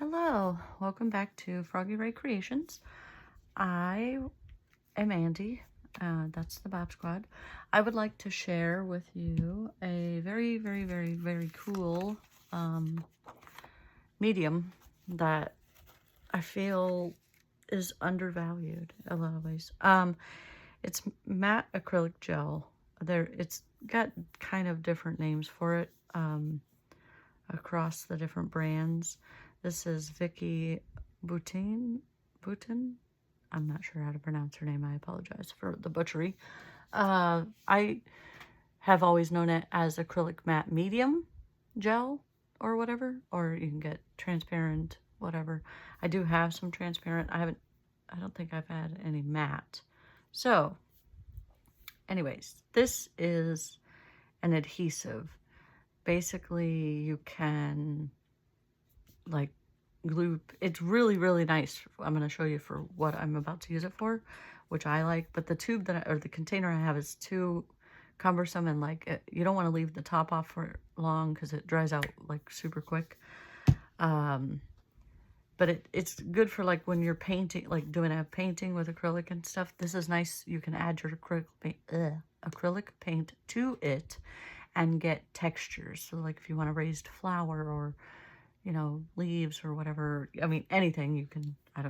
Hello, welcome back to Froggy Ray Creations. I am Andy, that's the Bob Squad. I would like to share with you a very cool medium that I feel is undervalued a lot of ways. It's matte acrylic gel. It's got kind of different names for it across the different brands. This is Vicky Boutin. I'm not sure how to pronounce her name. I apologize for the butchery. I have always known it as acrylic matte medium gel or whatever, or you can get transparent, whatever. I do have some transparent. I don't think I've had any matte. So anyways, this is an adhesive. Basically, you can like glue. It's really nice. I'm going to show you for what I'm about to use it for, which I like, but the tube or the container I have is too cumbersome, and like you don't want to leave the top off for long because it dries out like super quick. But it's good for like when you're painting, like doing a painting with acrylic and stuff. This is nice. You can add your acrylic paint to it and get textures. So like if you want a raised flower or, you know, leaves or whatever, I mean, anything you can, I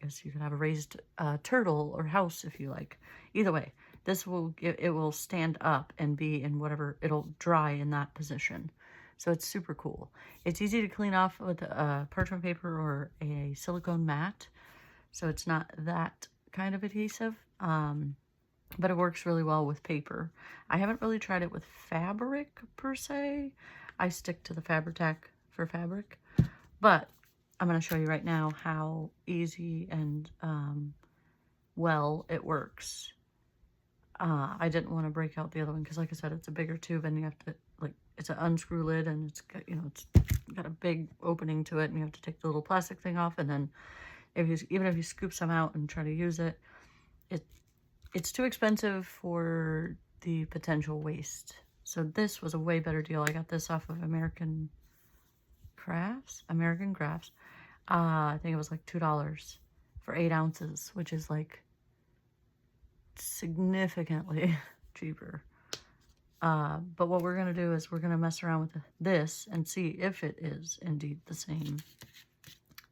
guess you could have a raised turtle or house if you like. Either way, this it will stand up and be in whatever, it'll dry in that position. So it's super cool. It's easy to clean off with parchment paper or a silicone mat. So it's not that kind of adhesive, but it works really well with paper. I haven't really tried it with fabric per se. I stick to the Fabri-Tac for fabric, but I'm going to show you right now how easy and well it works. I didn't want to break out the other one because, like I said, it's a bigger tube and you have to, like, it's an unscrew lid and it's got, you know, it's got a big opening to it and you have to take the little plastic thing off, and then even if you scoop some out and try to use it, it's too expensive for the potential waste. So this was a way better deal. I got this off of American Crafts. I think it was like $2 for 8 ounces, which is like significantly cheaper. But what we're going to do is we're going to mess around with this and see if it is indeed the same.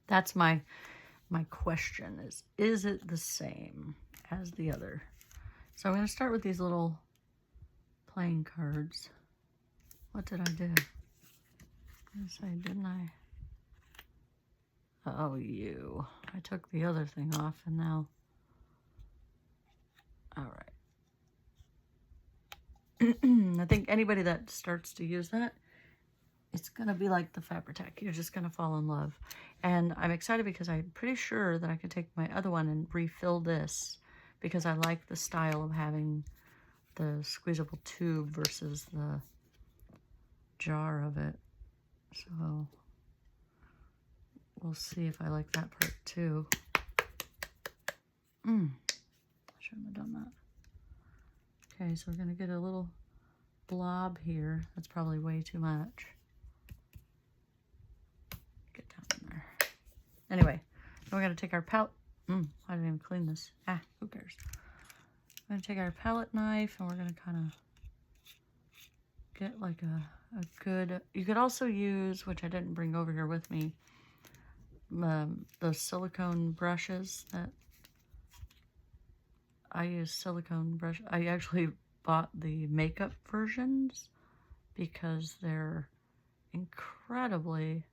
That's my question is it the same as the other? So I'm going to start with these little playing cards. What did I do? Yes, I didn't I? Oh, I took the other thing off and now. All right. I think anybody that starts to use that, it's going to be like the Fabri-Tac. You're just going to fall in love. And I'm excited because I'm pretty sure that I could take my other one and refill this because I like the style of having the squeezable tube versus the jar of it. So we'll see if I like that part too. I shouldn't have done that. Okay, so we're going to get a little blob here. That's probably way too much. Get down in there. Anyway, then we're going to take our palette. I didn't even clean this. Who cares? We're going to take our palette knife and we're going to kind of get like a good... You could also use, which I didn't bring over here with me, those silicone brushes that... I use silicone brush. I actually bought the makeup versions because they're incredibly,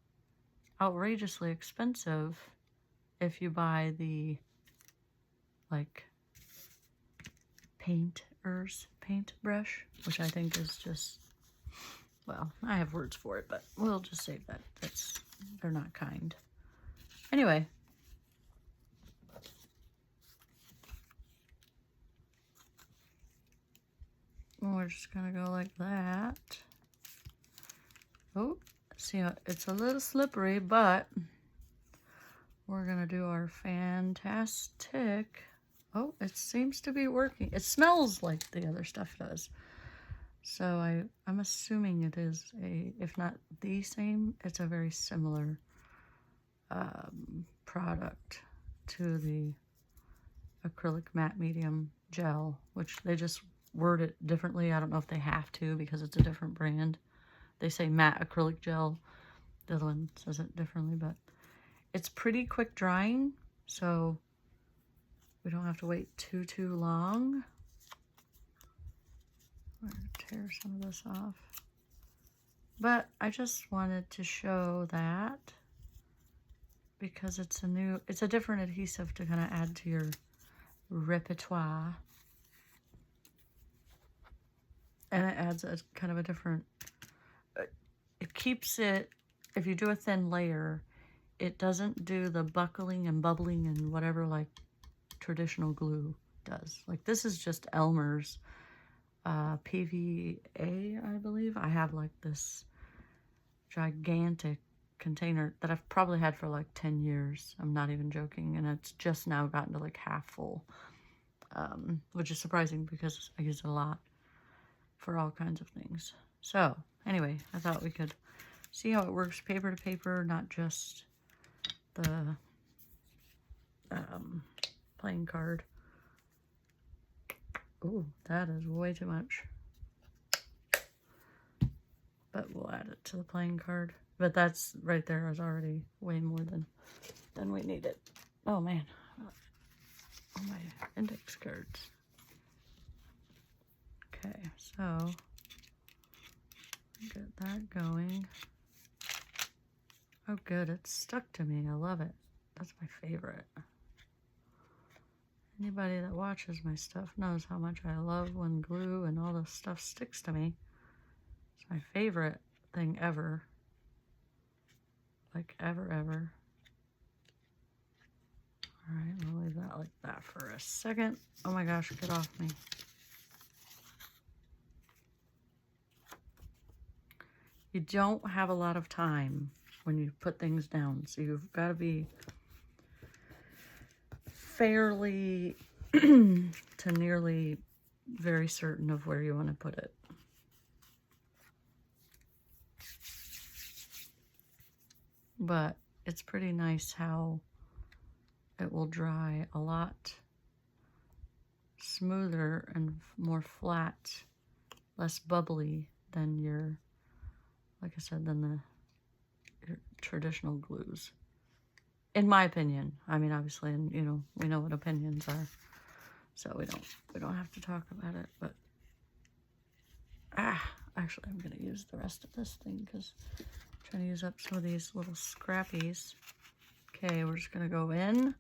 outrageously expensive if you buy the, like, paint brush, which I think is just, well, I have words for it, but we'll just save that. They're not kind. Anyway. We're just gonna go like that. Oh, see, it's a little slippery, but we're gonna do our fantastic. Oh, it seems to be working. It smells like the other stuff does. So I'm assuming it is if not the same, it's a very similar product to the acrylic matte medium gel, which they just word it differently. I don't know if they have to because it's a different brand. They say matte acrylic gel. The other one says it differently, but it's pretty quick drying, so we don't have to wait too long. I'm going to tear some of this off. But I just wanted to show that because it's a different adhesive to kind of add to your repertoire. And it adds a kind of a different, it keeps it, if you do a thin layer, it doesn't do the buckling and bubbling and whatever like traditional glue does. Like this is just Elmer's PVA, I believe. I have like this gigantic container that I've probably had for like 10 years. I'm not even joking. And it's just now gotten to like half full, which is surprising because I use it a lot for all kinds of things. So anyway, I thought we could see how it works paper to paper, not just the playing card. Ooh, that is way too much. But we'll add it to the playing card. But that's right there is already way more than we needed. Oh man, all my index cards. Okay, so get that going. Oh good, it's stuck to me. I love it. That's my favorite. Anybody that watches my stuff knows how much I love when glue and all this stuff sticks to me. It's my favorite thing ever. Like ever. All right, we'll leave that like that for a second. Oh my gosh, get off me. You don't have a lot of time when you put things down, so you've got to be fairly to nearly very certain of where you want to put it. But it's pretty nice how it will dry a lot smoother and more flat, less bubbly than your, like I said, than your traditional glues. In my opinion. I mean, obviously, and you know, we know what opinions are, so we don't have to talk about it. But actually, I'm gonna use the rest of this thing because I'm trying to use up some of these little scrappies. Okay, we're just gonna go in,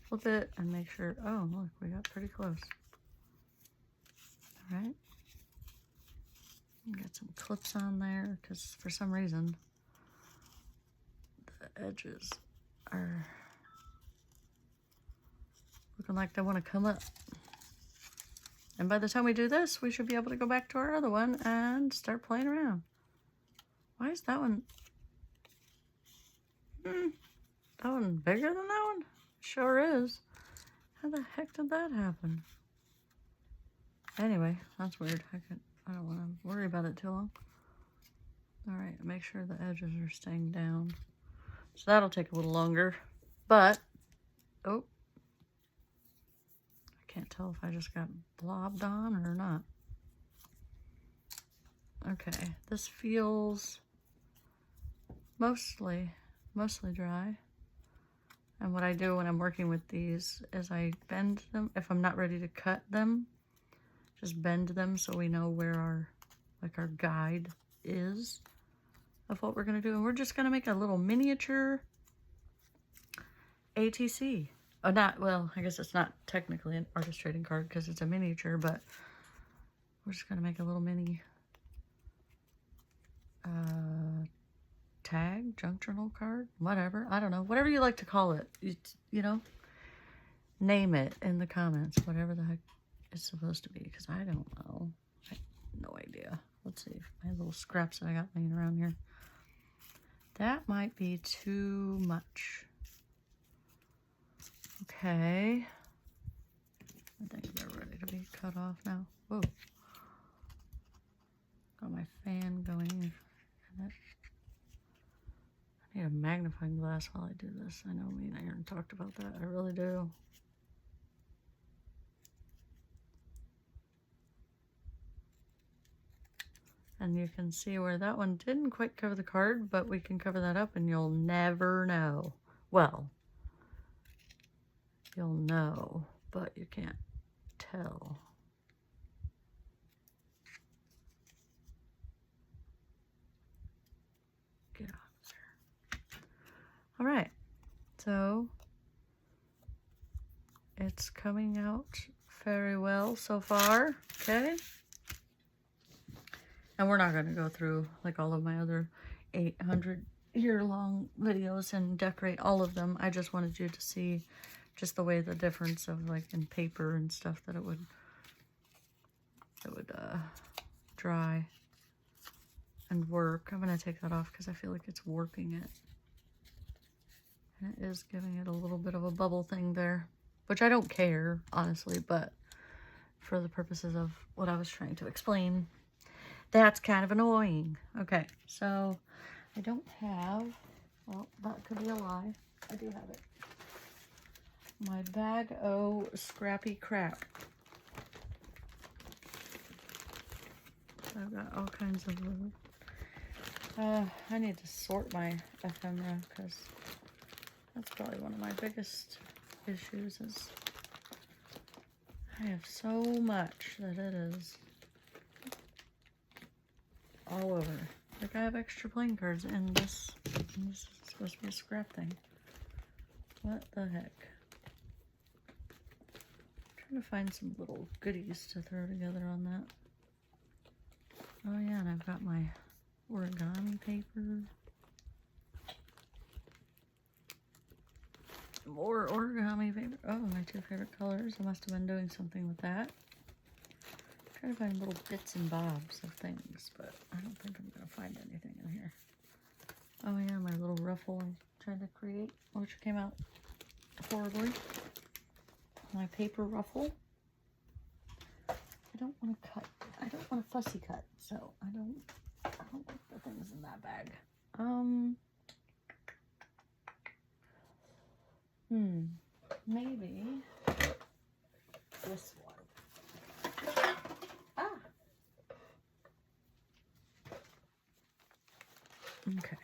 flip it, and make sure. Oh, look, we got pretty close. All right, get some clips on there because for some reason the edges are looking like they want to come up. And by the time we do this, we should be able to go back to our other one and start playing around. Why is that one? That one bigger than that one? Sure is. How the heck did that happen? Anyway, that's weird. I don't want to worry about it too long. All right, make sure the edges are staying down. So that'll take a little longer, but, oh, I can't tell if I just got blobbed on or not. Okay, this feels mostly dry. And what I do when I'm working with these is I bend them. If I'm not ready to cut them, just bend them so we know where our guide is of what we're gonna do. And we're just gonna make a little miniature ATC. Oh, well, I guess it's not technically an artist trading card because it's a miniature, but we're just gonna make a little mini tag, junk journal card, whatever. I don't know, whatever you like to call it. You know, name it in the comments, whatever the heck it's supposed to be, because I don't know. I have no idea. Let's see if my little scraps that I got laying around here. That might be too much. Okay. I think they're ready to be cut off now. Whoa. Got my fan going. And I need a magnifying glass while I do this. I know me and Aaron talked about that. I really do. And you can see where that one didn't quite cover the card, but we can cover that up and you'll never know. Well, you'll know, but you can't tell. Get out of there. All right, so it's coming out very well so far, okay? And we're not going to go through like all of my other 800-year-long videos and decorate all of them. I just wanted you to see just the way the difference of like in paper and stuff that it would dry and work. I'm going to take that off because I feel like it's warping it. And it is giving it a little bit of a bubble thing there, which I don't care, honestly, but for the purposes of what I was trying to explain, that's kind of annoying. Okay, so I don't have, well, that could be a lie. I do have it. My bag o' scrappy crap. I've got all kinds of little, I need to sort my ephemera because that's probably one of my biggest issues is I have so much that it is all over. Like I have extra playing cards and this is supposed to be a scrap thing. What the heck? I'm trying to find some little goodies to throw together on that. Oh yeah, and I've got my origami paper. More origami paper. Oh, my two favorite colors. I must have been doing something with that. Trying to find little bits and bobs of things, but I don't think I'm going to find anything in here. Oh yeah, my little ruffle I tried to create, which came out horribly. My paper ruffle. I don't want to cut. I don't want a fussy cut, so I don't like the things in that bag. Maybe this one. Ah. Okay.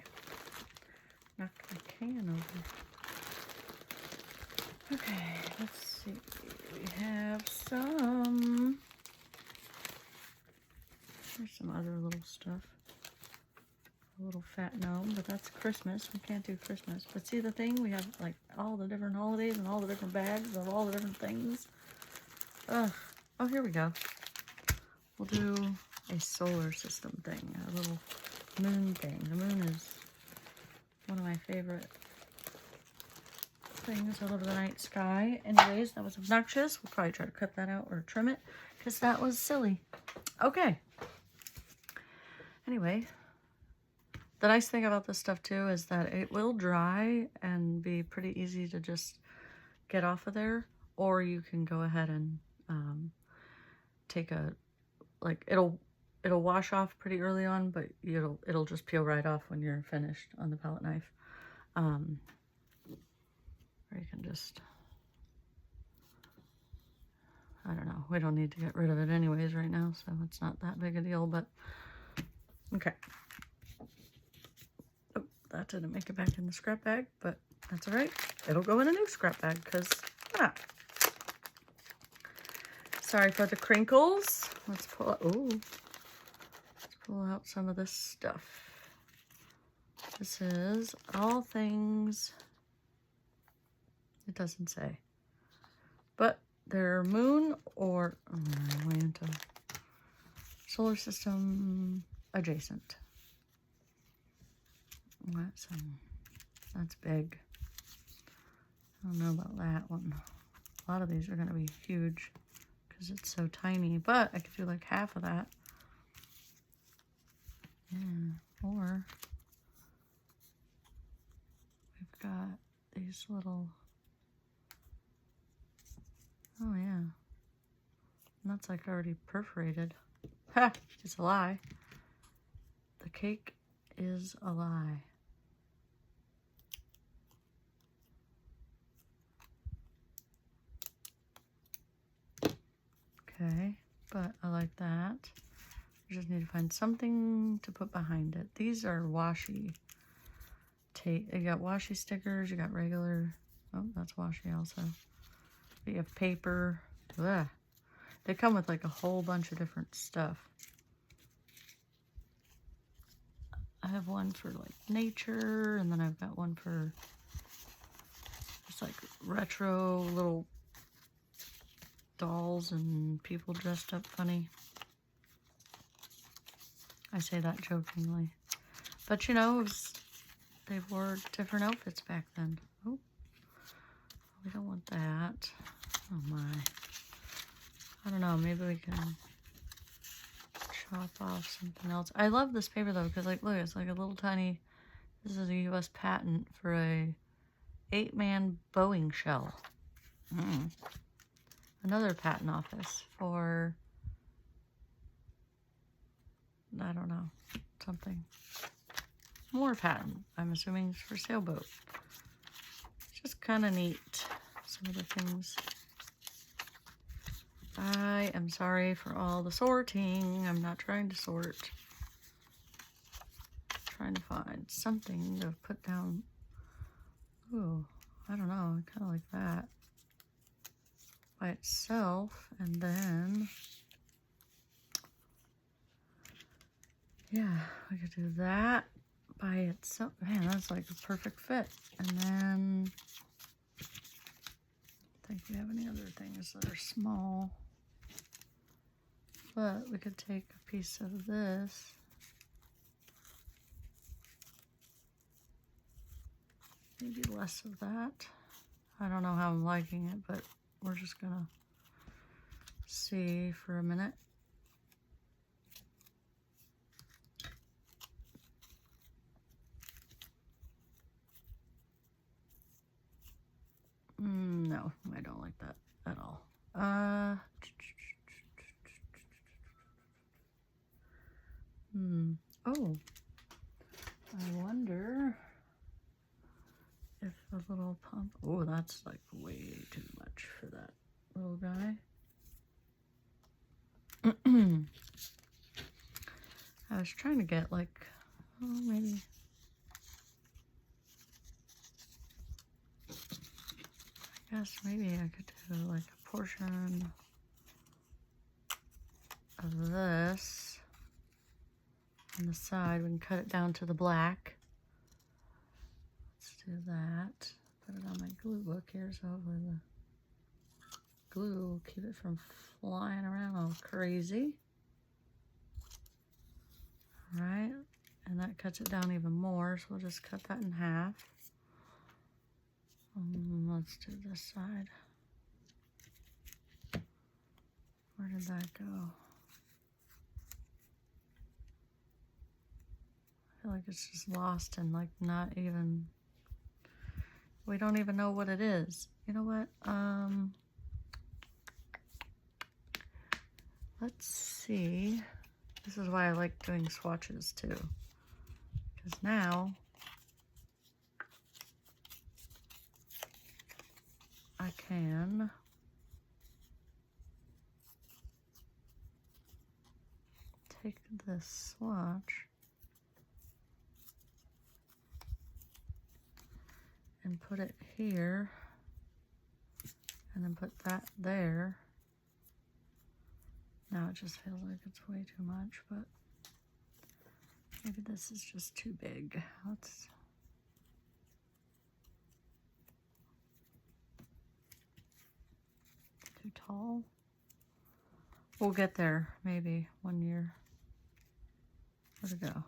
Knocked my can over. Okay, let's see. We have some. There's some other little stuff. A little fat gnome, but that's Christmas. We can't do Christmas. But see the thing? We have like all the different holidays and all the different bags of all the different things. Ugh. Oh, here we go. We'll do a solar system thing, a little moon thing. The moon is one of my favorite things. I love the night sky. Anyways, that was obnoxious. We'll probably try to cut that out or trim it because that was silly. Okay. Anyway, the nice thing about this stuff too is that it will dry and be pretty easy to just get off of there, or you can go ahead and take a, like it'll wash off pretty early on, but it'll just peel right off when you're finished on the palette knife. Or you can just, I don't know, we don't need to get rid of it anyways right now, so it's not that big a deal, but okay. Oh, that didn't make it back in the scrap bag, but that's all right. It'll go in a new scrap bag because, yeah. Sorry for the crinkles. Let's pull out, ooh. Let's pull out some of this stuff. This is all things, it doesn't say, but they're moon or way into solar system adjacent. That's big. I don't know about that one. A lot of these are going to be huge because it's so tiny, but I could do like half of that. Yeah, or we've got these little, oh yeah, and that's like already perforated. Ha! It's a lie. The cake is a lie. okay, but I like that. I just need to find something to put behind it. These are washi tape. You got washi stickers, you got regular, oh, that's washi also. But you have paper. Ugh. They come with like a whole bunch of different stuff. I have one for like nature, and then I've got one for just like retro little dolls and people dressed up funny. I say that jokingly. But you know, they wore different outfits back then. Oh, we don't want that. Oh my. I don't know, maybe we can chop off something else. I love this paper though, because like, look, it's like a little tiny, this is a US patent for a 8-man Boeing shell. Another patent office for, I don't know, something. More patent, I'm assuming it's for sailboat. It's just kind of neat, some of the things. I am sorry for all the sorting. I'm not trying to sort. I'm trying to find something to put down. Ooh, I don't know, I kind of like that by itself, and then yeah, we could do that by itself. Man, that's like a perfect fit. And then I think we have any other things that are small, but we could take a piece of this. Maybe less of that. I don't know how I'm liking it, but we're just gonna see for a minute. No, I don't like that at all. Oh, I wonder if a little pump. Oh, that's like way too much for that little guy. I was trying to get like, oh, maybe. I guess maybe I could do like a portion of this on the side. We can cut it down to the black. Let's do that. Put it on my glue book here, so hopefully the glue will keep it from flying around all crazy. All right, and that cuts it down even more, so we'll just cut that in half. Let's do this side. Where did that go? I feel like it's just lost and like not even, we don't even know what it is. You know what? Let's see. This is why I like doing swatches too. Because now I can take this swatch and put it here, and then put that there. Now it just feels like it's way too much, but maybe this is just too big. Let's too tall. We'll get there maybe one year. Where'd it go?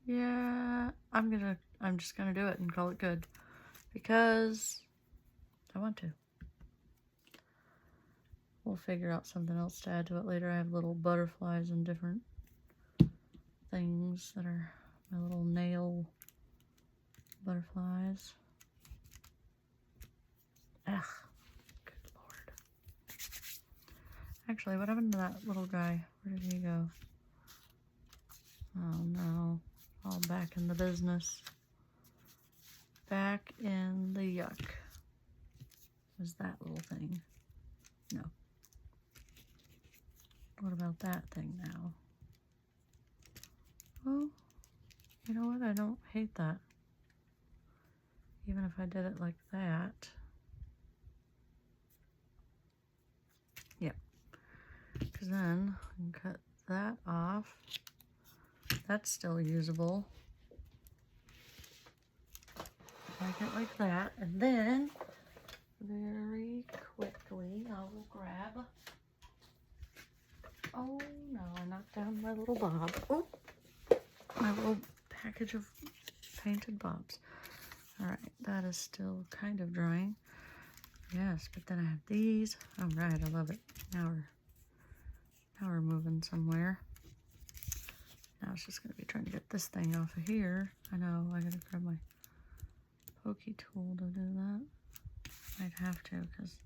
Yeah, I'm just gonna do it and call it good because I want to. We'll figure out something else to add to it later. I have little butterflies and different things that are my little nail butterflies. Ugh, good Lord. Actually, what happened to that little guy? Where did he go? Oh no, all back in the business. Back in the yuck. was that little thing. No. What about that thing now? Well, you know what? I don't hate that. Even if I did it like that. Yeah. Because then I can cut that off. That's still usable. Make it like that. And then, very quickly, I will grab... Oh no, I knocked down my little bob. Oh, my little package of painted bobs. All right, that is still kind of drying. Yes, but then I have these. All right, I love it. Now we're moving somewhere. Now it's just gonna be trying to get this thing off of here. I know, I gotta grab my pokey tool to do that. I'd have to, because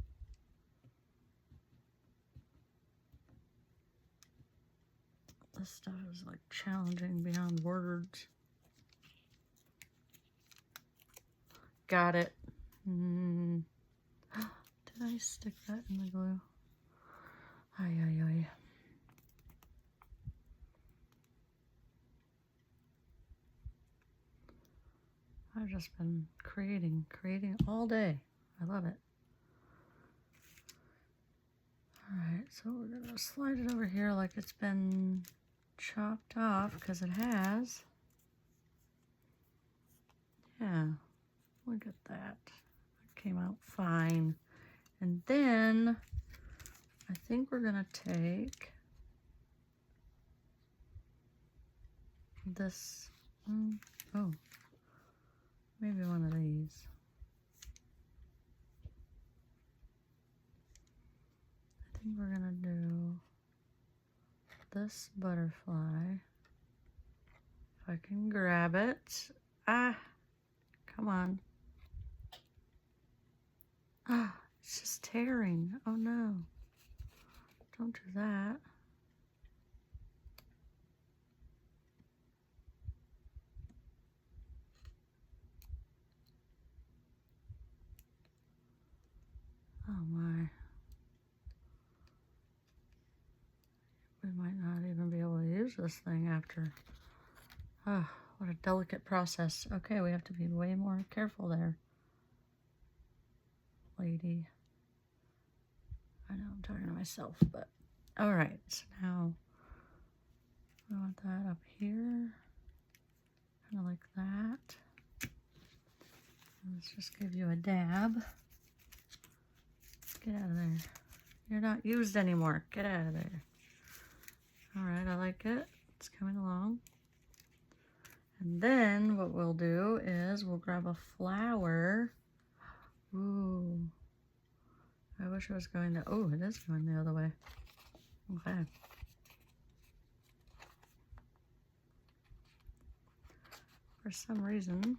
this stuff is like challenging beyond words. Got it. Did I stick that in the glue? Ay, ay, ay. I've just been creating all day. I love it. All right, so we're gonna slide it over here like it's been chopped off, because it has. Yeah, look at that. It came out fine. And then I think we're gonna take this, oh, maybe one of these. I think we're gonna do this butterfly. If I can grab it. Ah, come on. Ah, it's just tearing. Oh no. Don't do that. Oh my. We might not even be able to use this thing after. Ah, what a delicate process. Okay, we have to be way more careful there, lady. I know I'm talking to myself, but all right. So now I want that up here, kind of like that. Let's just give you a dab. Get out of there. You're not used anymore. Get out of there. All right, I like it. It's coming along. And then what we'll do is we'll grab a flower. Ooh. I wish it was going the, oh, it is going the other way. Okay. For some reason,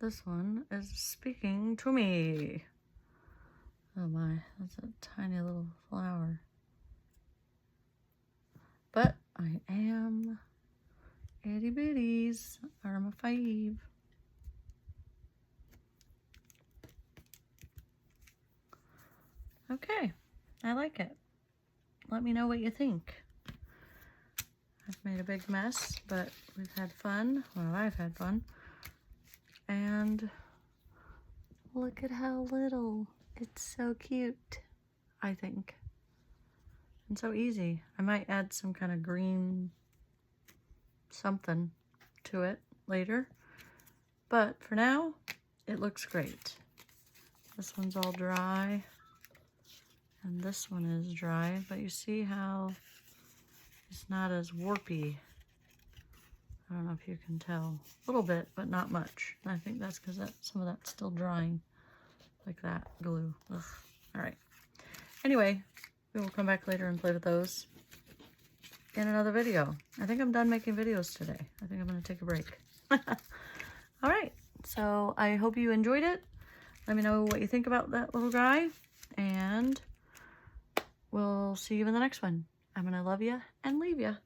this one is speaking to me. Oh my, that's a tiny little flower. But I am itty bitties, I'm a 5. Okay, I like it. Let me know what you think. I've made a big mess, but we've had fun. Well, I've had fun. And look at how little. It's so cute, I think. And so easy. I might add some kind of green something to it later. But for now, it looks great. This one's all dry. And this one is dry. But you see how it's not as warpy. I don't know if you can tell. A little bit, but not much. And I think that's because some of that's still drying. Like that glue. Ugh. All right. Anyway, we will come back later and play with those in another video. I think I'm done making videos today. I think I'm going to take a break. All right. So I hope you enjoyed it. Let me know what you think about that little guy. And we'll see you in the next one. I'm going to love you and leave you.